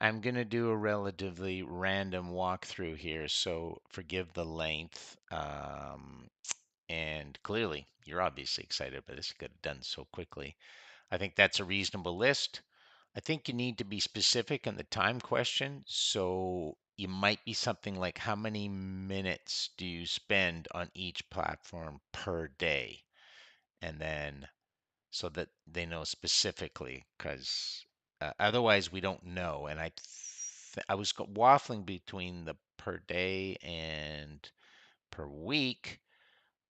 I'm going to do a relatively random walkthrough here, so forgive the length. And clearly, you're obviously excited, but this got done so quickly. I think that's a reasonable list. I think you need to be specific in the time question. So you might be something like, how many minutes do you spend on each platform per day? And then so that they know specifically, because otherwise we don't know. And I was waffling between the per day and per week,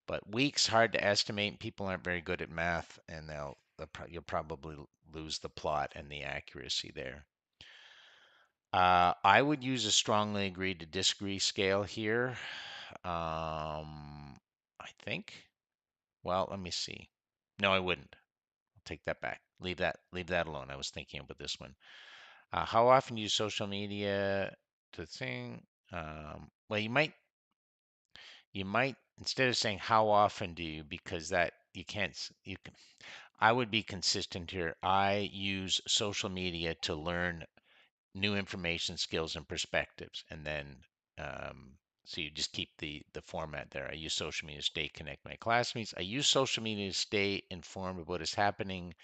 but week's hard to estimate. And people aren't very good at math, and you'll probably lose the plot and the accuracy there. I would use a strongly agree to disagree scale here. I think. Well, let me see. No, I wouldn't. I'll take that back. Leave that alone. I was thinking about this one. How often do you use social media to think? Well, you might instead of saying how often do you, because that you can't you can. I would be consistent here. I use social media to learn new information, skills, and perspectives, and then so you just keep the format there. I use social media to stay connect with my classmates. I use social media to stay informed of what is happening.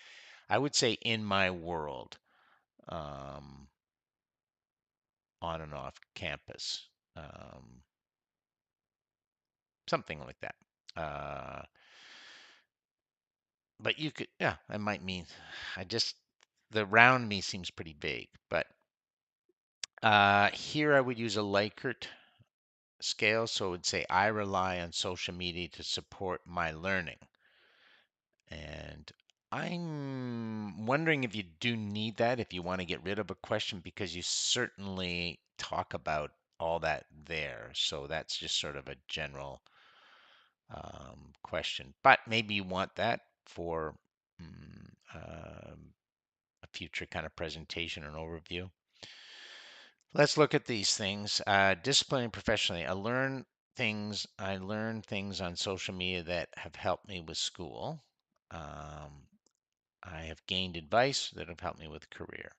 I would say in my world, um, on and off campus, um, something like that. Uh, but you could, yeah, that might mean I just the round me seems pretty vague. But here I would use a Likert scale, so I would say I rely on social media to support my learning. And I'm wondering if you do need that, if you want to get rid of a question, because you certainly talk about all that there. So that's just sort of a general question. But maybe you want that for a future kind of presentation and overview. Let's look at these things. Disciplining professionally. I learn things on social media that have helped me with school. Um, I have gained advice that have helped me with career.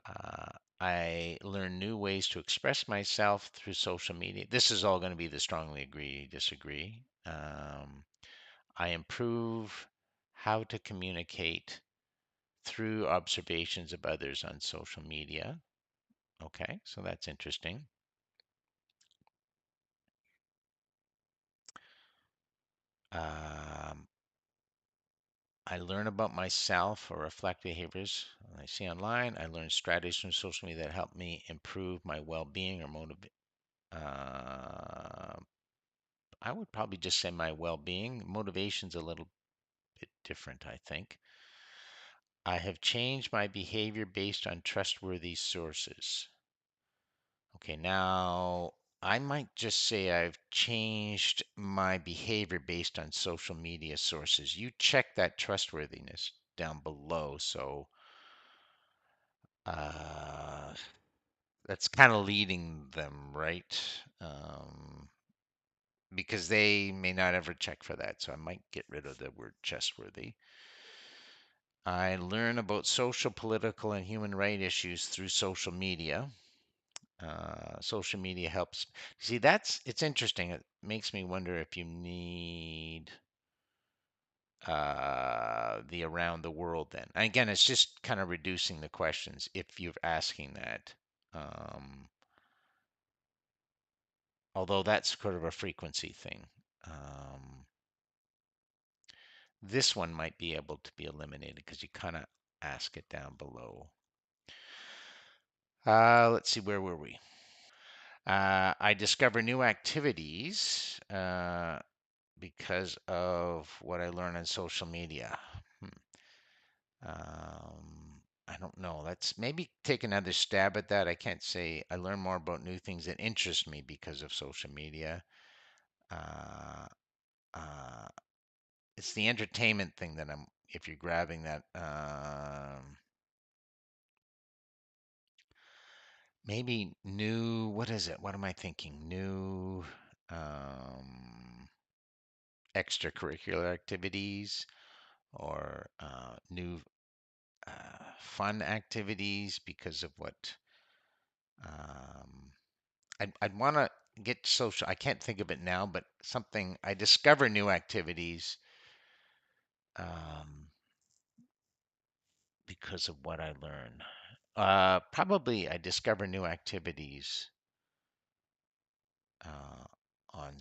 Uh, I learn new ways to express myself through social media. This is all going to be the strongly agree, disagree. I improve how to communicate through observations of others on social media. Okay, so that's interesting. Um, I learn about myself or reflect behaviors I see online. I learn strategies from social media that help me improve my well-being or motivate. Uh, I would probably just say my well-being. Motivation's a little bit different, I think. I have changed my behavior based on trustworthy sources. Okay, now I might just say I've changed my behavior based on social media sources. You check that trustworthiness down below. So uh, that's kind of leading them, right? Um, because they may not ever check for that. So I might get rid of the word trustworthy. I learn about social, political, and human rights issues through social media. Social media helps. See, it's interesting. It makes me wonder if you need the around the world then. And again, it's just kind of reducing the questions if you're asking that. Um, Although that's sort of a frequency thing. Um, this one might be able to be eliminated because you kind of ask it down below. Let's see, where were we? I discover new activities because of what I learn on social media. Hmm. I don't know. Let's maybe take another stab at that. I can't say I learn more about new things that interest me because of social media. Uh, uh, it's the entertainment thing that if you're grabbing that, maybe new, what is it? What am I thinking? New extracurricular activities or new. fun activities because of what I'd want to get social. I can't think of it now, but something I discover new activities um, because of what I learn. Probably I discover new activities uh, on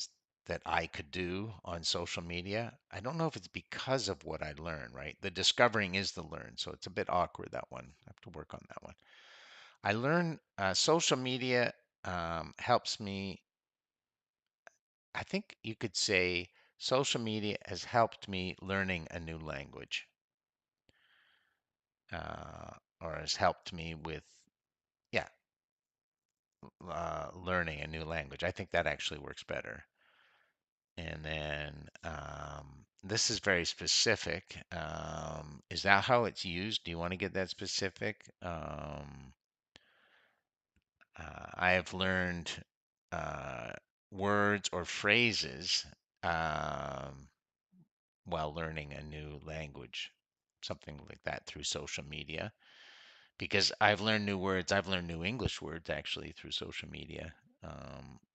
that I could do on social media. I don't know if it's because of what I learn, right? The discovering is the learn, so it's a bit awkward that one. I have to work on that one. I learn social media helps me. I think you could say social media has helped me learning a new language, or has helped me with, yeah, learning a new language. I think that actually works better. And then this is very specific. Is that how it's used? Do you want to get that specific? I have learned uh, words or phrases um, while learning a new language, something like that through social media. Because I've learned new words, I've learned new English words actually through social media.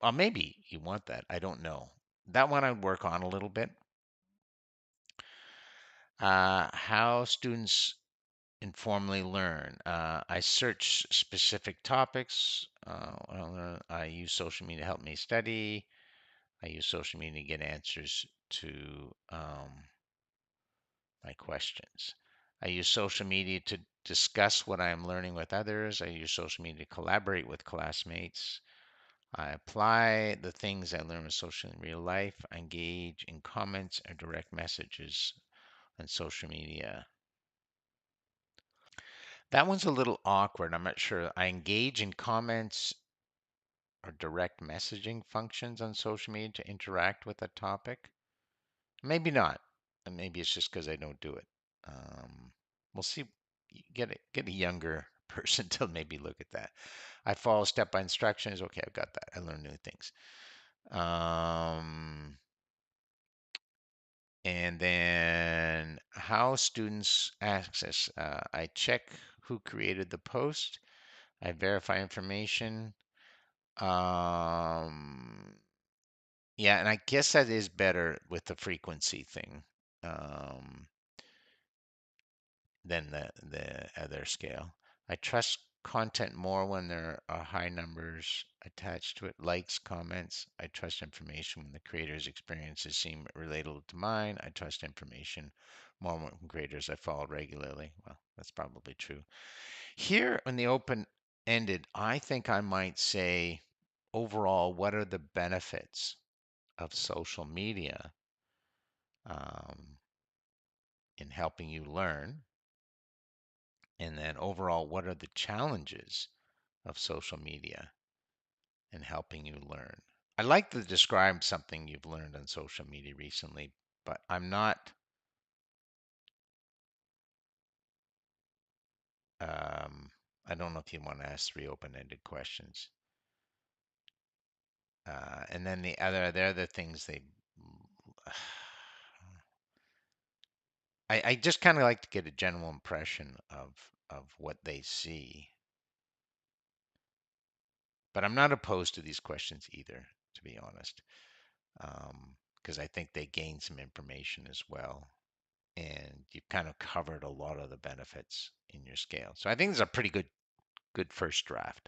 Or maybe you want that. I don't know. That one I'd work on a little bit. How students informally learn. I search specific topics. I use social media to help me study. I use social media to get answers to my questions. I use social media to discuss what I am learning with others. I use social media to collaborate with classmates. I apply the things I learn with social in real life. I engage in comments or direct messages on social media. That one's a little awkward. I'm not sure. I engage in comments or direct messaging functions on social media to interact with a topic. Maybe not. And maybe it's just because I don't do it. We'll see. Get a younger person to maybe look at that. I follow step by instructions. Okay, I've got that. I learn new things. Um, and then how students access. I check who created the post. I verify information. Um, yeah, and I guess that is better with the frequency thing. Um, than the other scale. I trust content more when there are high numbers attached to it, likes, comments. I trust information when the creator's experiences seem relatable to mine. I trust information more when creators I follow regularly. Well, that's probably true. Here in the open ended, I think I might say overall, what are the benefits of social media um, in helping you learn? And then overall, what are the challenges of social media in helping you learn? I like to describe something you've learned on social media recently, but I'm not, I don't know if you want to ask three open-ended questions. And then the other things I just kind of like to get a general impression of what they see. But I'm not opposed to these questions either, to be honest, because I think they gain some information as well. And you've kind of covered a lot of the benefits in your scale. So I think it's a pretty good first draft.